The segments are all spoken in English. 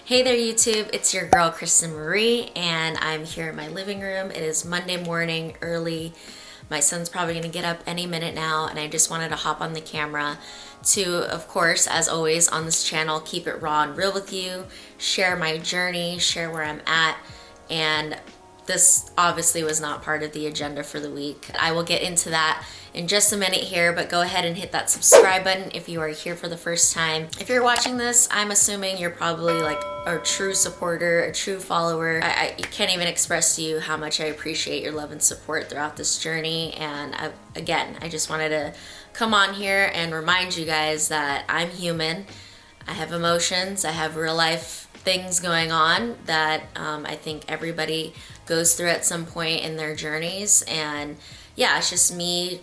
Hey there YouTube, it's your girl Kristen Marie and I'm here in my living room. It is Monday morning early. My son's probably gonna get up any minute now and I just wanted to hop on the camera to, of course, as always on this channel, keep it raw and real with you, share my journey, share where I'm at, and this obviously was not part of the agenda for the week. I will get into that in just a minute here, but go ahead and hit that subscribe button if you are here for the first time. If you're watching this, I'm assuming you're probably like a true supporter, a true follower. I can't even express to you how much I appreciate your love and support throughout this journey. And again, I just wanted to come on here and remind you guys that I'm human. I have emotions, I have real life things going on that I think everybody goes through at some point in their journeys. And yeah, it's just me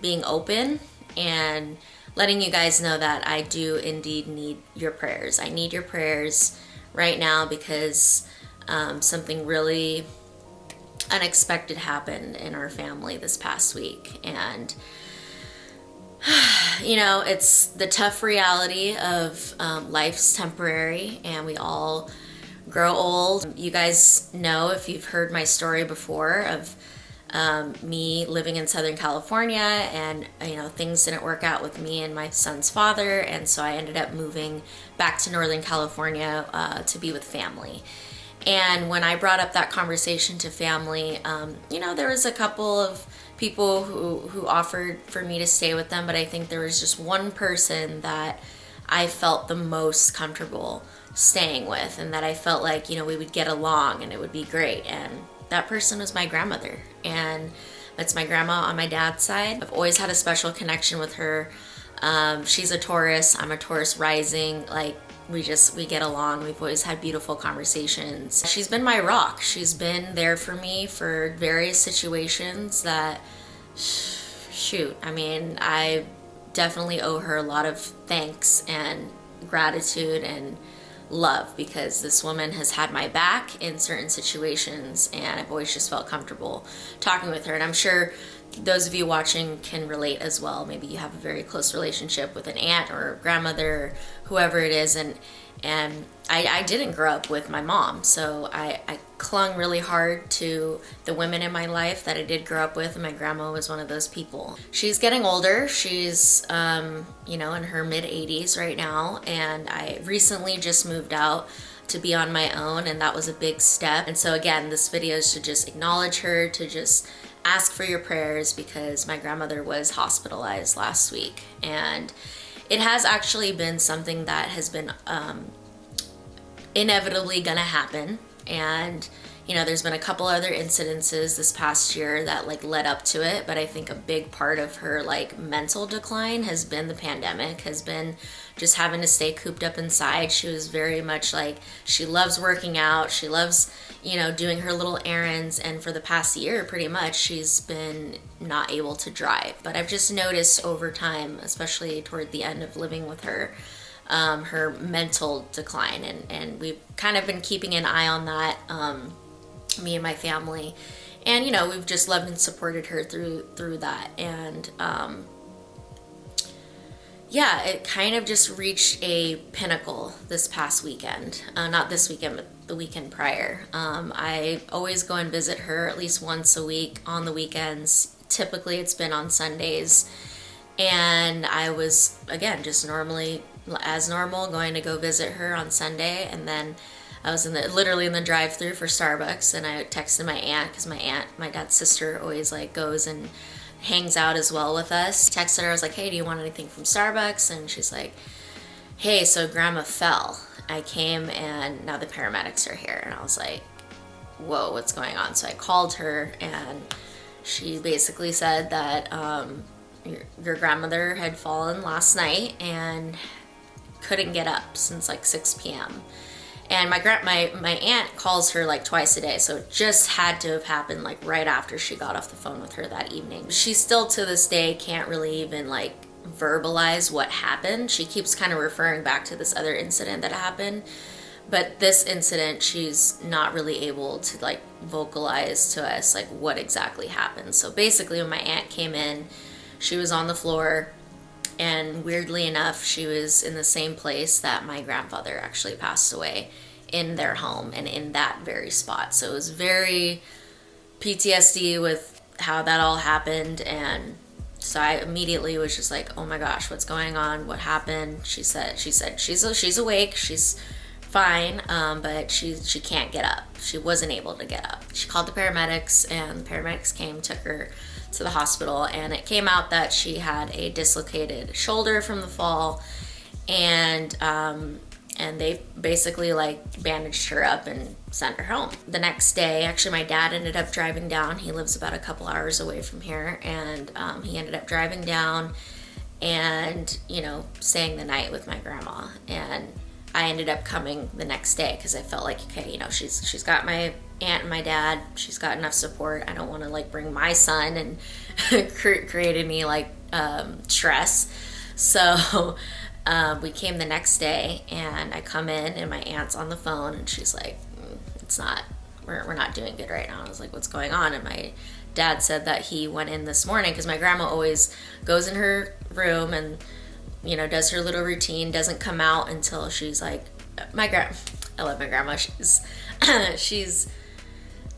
being open and letting you guys know that I do indeed need your prayers. I need your prayers right now because something really unexpected happened in our family this past week. And you know, it's the tough reality of life's temporary and we all grow old. You guys know, if you've heard my story before, of me living in Southern California, and you know, things didn't work out with me and my son's father, and so I ended up moving back to Northern California to be with family. And when I brought up that conversation to family, you know, there was a couple of people who offered for me to stay with them, but I think there was just one person that I felt the most comfortable staying with, and that I felt like, you know, we would get along and it would be great. And that person was my grandmother, and that's my grandma on my dad's side. I've always had a special connection with her. She's a Taurus, I'm a Taurus rising. Like, we get along. We've always had beautiful conversations. She's been my rock. She's been there for me for various situations that, shoot, I mean, I definitely owe her a lot of thanks and gratitude and love, because this woman has had my back in certain situations and I've always just felt comfortable talking with her. And I'm sure those of you watching can relate as well. Maybe you have a very close relationship with an aunt or a grandmother or whoever it is, and I didn't grow up with my mom, so I clung really hard to the women in my life that I did grow up with, and my grandma was one of those people. She's getting older. She's you know, in her mid-80s right now, and I recently just moved out to be on my own, and that was a big step. And so again, this video is to just acknowledge her, to just ask for your prayers, because my grandmother was hospitalized last week, and it has actually been something that has been inevitably gonna happen. And you know, there's been a couple other incidences this past year that like led up to it, but I think a big part of her like mental decline has been the pandemic, has been just having to stay cooped up inside. She was very much like, she loves working out, she loves, you know, doing her little errands, and for the past year pretty much she's been not able to drive. But I've just noticed over time, especially toward the end of living with her, her mental decline, and we've kind of been keeping an eye on that, me and my family, and you know, we've just loved and supported her through that. And yeah, it kind of just reached a pinnacle this past weekend. Not this weekend, but the weekend prior. I always go and visit her at least once a week on the weekends. Typically it's been on Sundays, and I was, again, just normally as normal going to go visit her on Sunday, and then I was literally in the drive-thru for Starbucks, and I texted my aunt, because my dad's sister, always like goes and hangs out as well with us. Texted her, I was like, hey, do you want anything from Starbucks? And she's like, hey, so grandma fell. I came and now the paramedics are here. And I was like, whoa, what's going on? So I called her, and she basically said that your grandmother had fallen last night and couldn't get up since like 6 p.m. And my aunt calls her like twice a day, so it just had to have happened like right after she got off the phone with her that evening. She still to this day can't really even like verbalize what happened. She keeps kind of referring back to this other incident that happened, but this incident she's not really able to like vocalize to us like what exactly happened. So basically when my aunt came in, she was on the floor, and weirdly enough, she was in the same place that my grandfather actually passed away. in their home and in that very spot. So it was very PTSD with how that all happened. And so I immediately was just like, oh my gosh, what's going on? What happened? She said she's awake, she's fine, but she can't get up. She wasn't able to get up. She called the paramedics, and the paramedics came, took her to the hospital, and it came out that she had a dislocated shoulder from the fall, and they basically like bandaged her up and sent her home. The next day, actually my dad ended up driving down. He lives about a couple hours away from here, and he ended up driving down and, you know, staying the night with my grandma. And I ended up coming the next day because I felt like, okay, you know, she's got my aunt and my dad, she's got enough support. I don't want to like bring my son and create any like stress. So we came the next day, and I come in and my aunt's on the phone, and she's like, we're not doing good right now. I was like, what's going on? And my dad said that he went in this morning, because my grandma always goes in her room and, you know, does her little routine, doesn't come out until she's like, I love my grandma. She's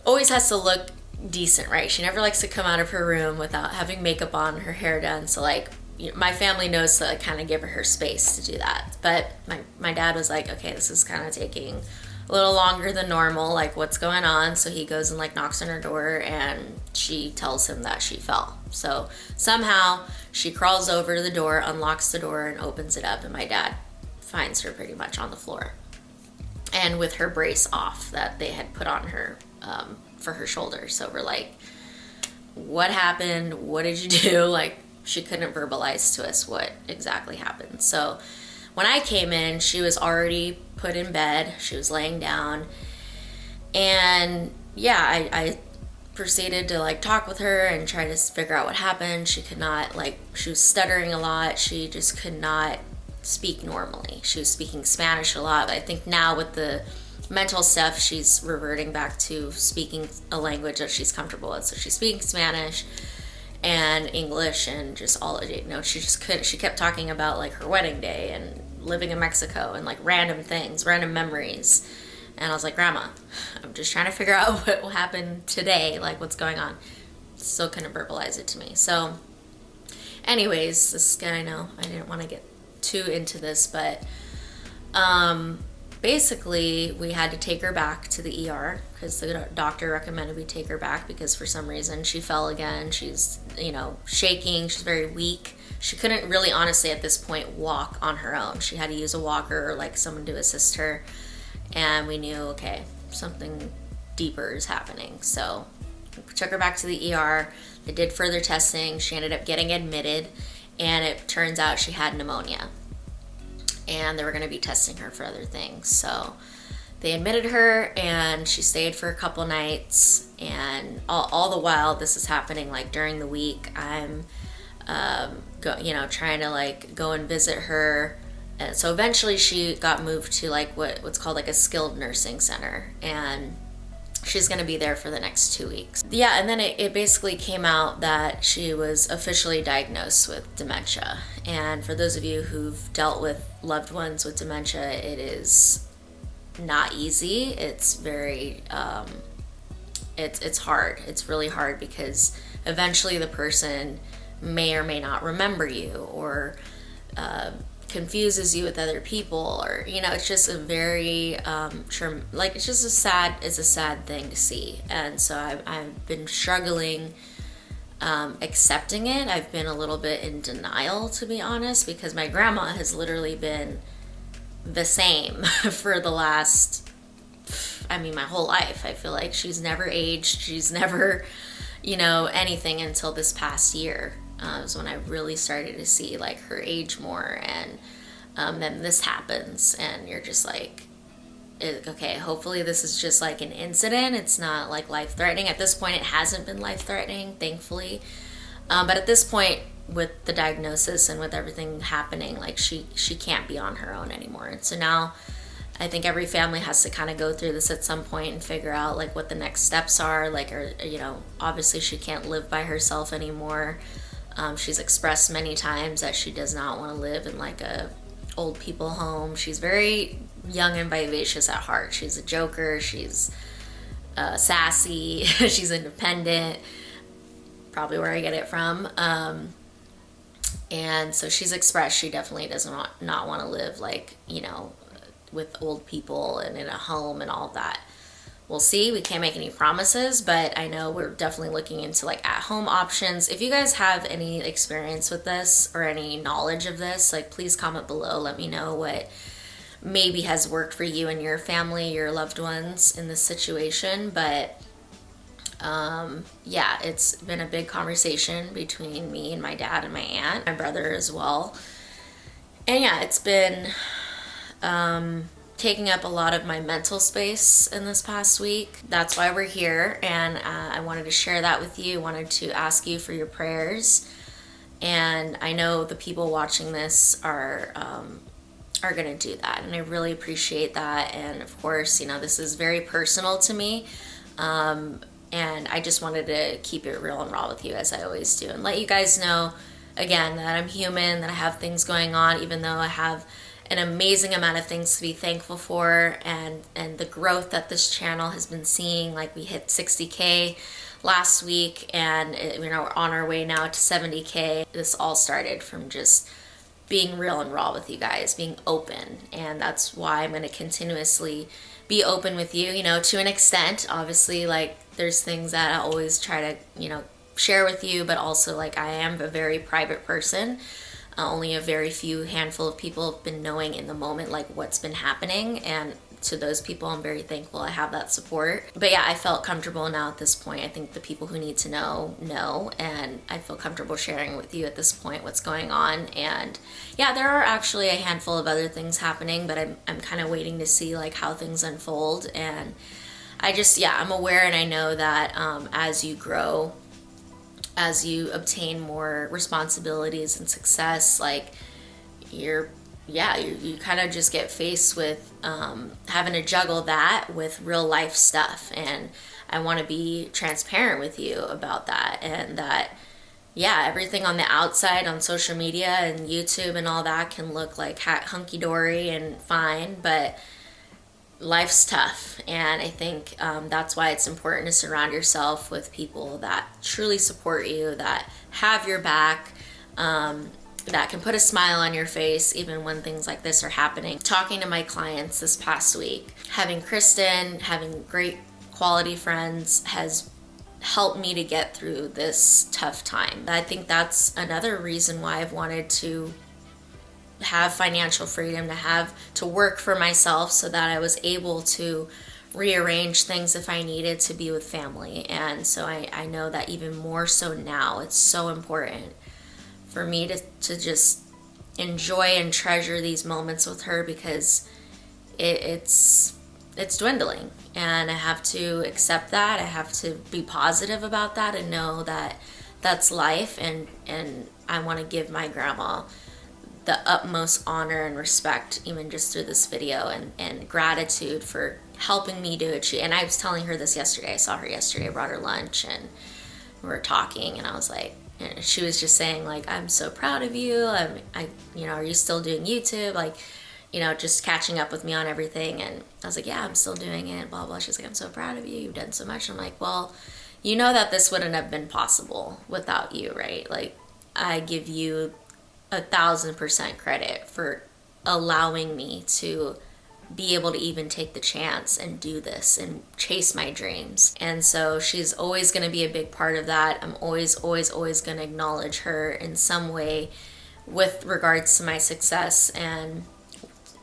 always has to look decent, right? She never likes to come out of her room without having makeup on, her hair done. So like, my family knows to like kind of give her space to do that. But my dad was like, okay, this is kind of taking a little longer than normal, like what's going on? So he goes and like knocks on her door, and she tells him that she fell. So somehow she crawls over the door, unlocks the door, and opens it up, and my dad finds her pretty much on the floor, and with her brace off that they had put on her for her shoulder. So we're like, what happened? What did you do? Like, she couldn't verbalize to us what exactly happened. So when I came in, she was already put in bed. She was laying down. And yeah, I proceeded to like talk with her and try to figure out what happened. She could not, like, she was stuttering a lot. She just could not speak normally. She was speaking Spanish a lot. But I think now with the mental stuff, she's reverting back to speaking a language that she's comfortable with. So she's speaking Spanish and English, and just all, you know, she just couldn't, she kept talking about like her wedding day and living in Mexico and like random things, random memories. And I was like, Grandma, I'm just trying to figure out what will happen today, like what's going on. Still couldn't verbalize it to me. So anyways, this guy, I know I didn't want to get too into this, but basically we had to take her back to the ER because the doctor recommended we take her back because for some reason she fell again. She's, you know, shaking. She's very weak. She couldn't really, honestly, at this point, walk on her own. She had to use a walker or like someone to assist her. And we knew, okay, something deeper is happening. So we took her back to the ER. They did further testing. She ended up getting admitted, and it turns out she had pneumonia. And they were going to be testing her for other things. So they admitted her, and she stayed for a couple nights. And all the while this is happening, like during the week, I'm trying to like go and visit her. And so eventually she got moved to like what's called like a skilled nursing center, and she's going to be there for the next 2 weeks. Yeah, and then it basically came out that she was officially diagnosed with dementia. And for those of you who've dealt with loved ones with dementia, it is not easy. It's very, it's hard. It's really hard because eventually the person may or may not remember you, or confuses you with other people, or, you know, it's just a very it's a sad thing to see. And so I've been struggling accepting it. I've been a little bit in denial, to be honest, because my grandma has literally been the same for the last, my whole life. I feel like she's never aged. She's never, anything until this past year. Was when I really started to see like her age more, and then this happens, and you're just like, okay, hopefully this is just like an incident. It's not like life-threatening. At this point, it hasn't been life-threatening, thankfully. But at this point, with the diagnosis and with everything happening, like she can't be on her own anymore. And so now I think every family has to kind of go through this at some point and figure out like what the next steps are. Like, obviously she can't live by herself anymore. She's expressed many times that she does not want to live in like a old people home. She's very young and vivacious at heart. She's a joker. She's sassy. She's independent. Probably where I get it from. And so she's expressed she definitely does not want to live like, you know, with old people and in a home and all of that. We'll see. We can't make any promises, but I know we're definitely looking into like at-home options. If you guys have any experience with this or any knowledge of this, like please comment below. Let me know what maybe has worked for you and your family, your loved ones in this situation. But yeah, it's been a big conversation between me and my dad and my aunt, my brother as well. And yeah, it's been taking up a lot of my mental space in this past week. That's why we're here, and I wanted to share that with you. I wanted to ask you for your prayers, and I know the people watching this are gonna do that, and I really appreciate that. And of course, you know, this is very personal to me, and I just wanted to keep it real and raw with you, as I always do, and let you guys know again that I'm human, that I have things going on, even though I have an amazing amount of things to be thankful for, and the growth that this channel has been seeing. Like we hit 60K last week, and you know, we're on our way now to 70K. This all started from just being real and raw with you guys, being open, and that's why I'm going to continuously be open with you, you know, to an extent. Obviously, like there's things that I always try to, you know, share with you, but also like I am a very private person. Only a very few handful of people have been knowing in the moment like what's been happening, and to those people I'm very thankful I have that support. But yeah, I felt comfortable now at this point. I think the people who need to know, and I feel comfortable sharing with you at this point what's going on. And yeah, there are actually a handful of other things happening, but I'm kind of waiting to see like how things unfold. And I just, yeah, I'm aware, and I know that as you grow, as you obtain more responsibilities and success, like you kind of just get faced with having to juggle that with real life stuff. And I want to be transparent with you about that, and that yeah, everything on the outside on social media and YouTube and all that can look like hunky-dory and fine, but life's tough. And I think that's why it's important to surround yourself with people that truly support you, that have your back, that can put a smile on your face even when things like this are happening. Talking to my clients this past week, having Kristen, having great quality friends has helped me to get through this tough time. I think that's another reason why I've wanted to have financial freedom, to work for myself, so that I was able to rearrange things if I needed to be with family. And so I know that even more so now, it's so important for me to just enjoy and treasure these moments with her, because it's dwindling, and I have to accept that. I have to be positive about that and know that that's life, and I want to give my grandma the utmost honor and respect, even just through this video, and gratitude for helping me to achieve. And I was telling her this yesterday. I saw her yesterday, I brought her lunch, and we were talking, and I was like, and she was just saying like, I'm so proud of you. You know, are you still doing YouTube? Like, you know, just catching up with me on everything. And I was like, yeah, I'm still doing it, blah, blah. She's like, I'm so proud of you. You've done so much. And I'm like, well, you know that this wouldn't have been possible without you, right? Like, I give you 1,000% credit for allowing me to be able to even take the chance and do this and chase my dreams. And so she's always going to be a big part of that. I'm always going to acknowledge her in some way with regards to my success and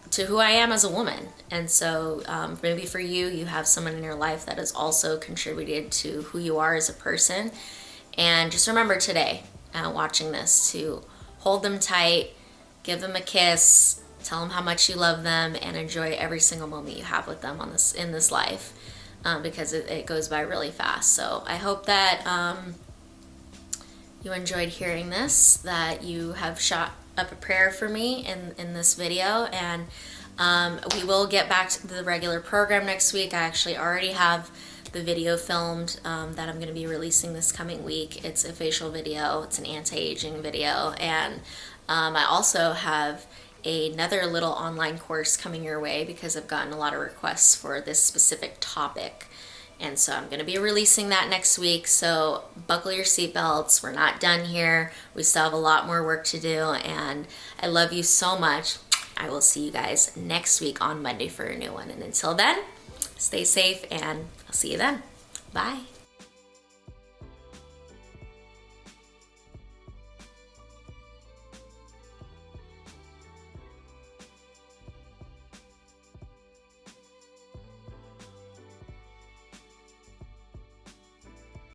to who I am as a woman. And so maybe for you, you have someone in your life that has also contributed to who you are as a person. And just remember today, watching this, to hold them tight, give them a kiss, tell them how much you love them, and enjoy every single moment you have with them in this life, because it goes by really fast. So I hope that you enjoyed hearing this, that you have shot up a prayer for me in this video, and we will get back to the regular program next week. I actually already have the video filmed that I'm going to be releasing this coming week. It's a facial video, it's an anti-aging video, and I also have another little online course coming your way because I've gotten a lot of requests for this specific topic. And so I'm going to be releasing that next week. So buckle your seatbelts. We're not done here. We still have a lot more work to do. And I love you so much. I will see you guys next week on Monday for a new one. And until then, stay safe and I'll see you then. Bye.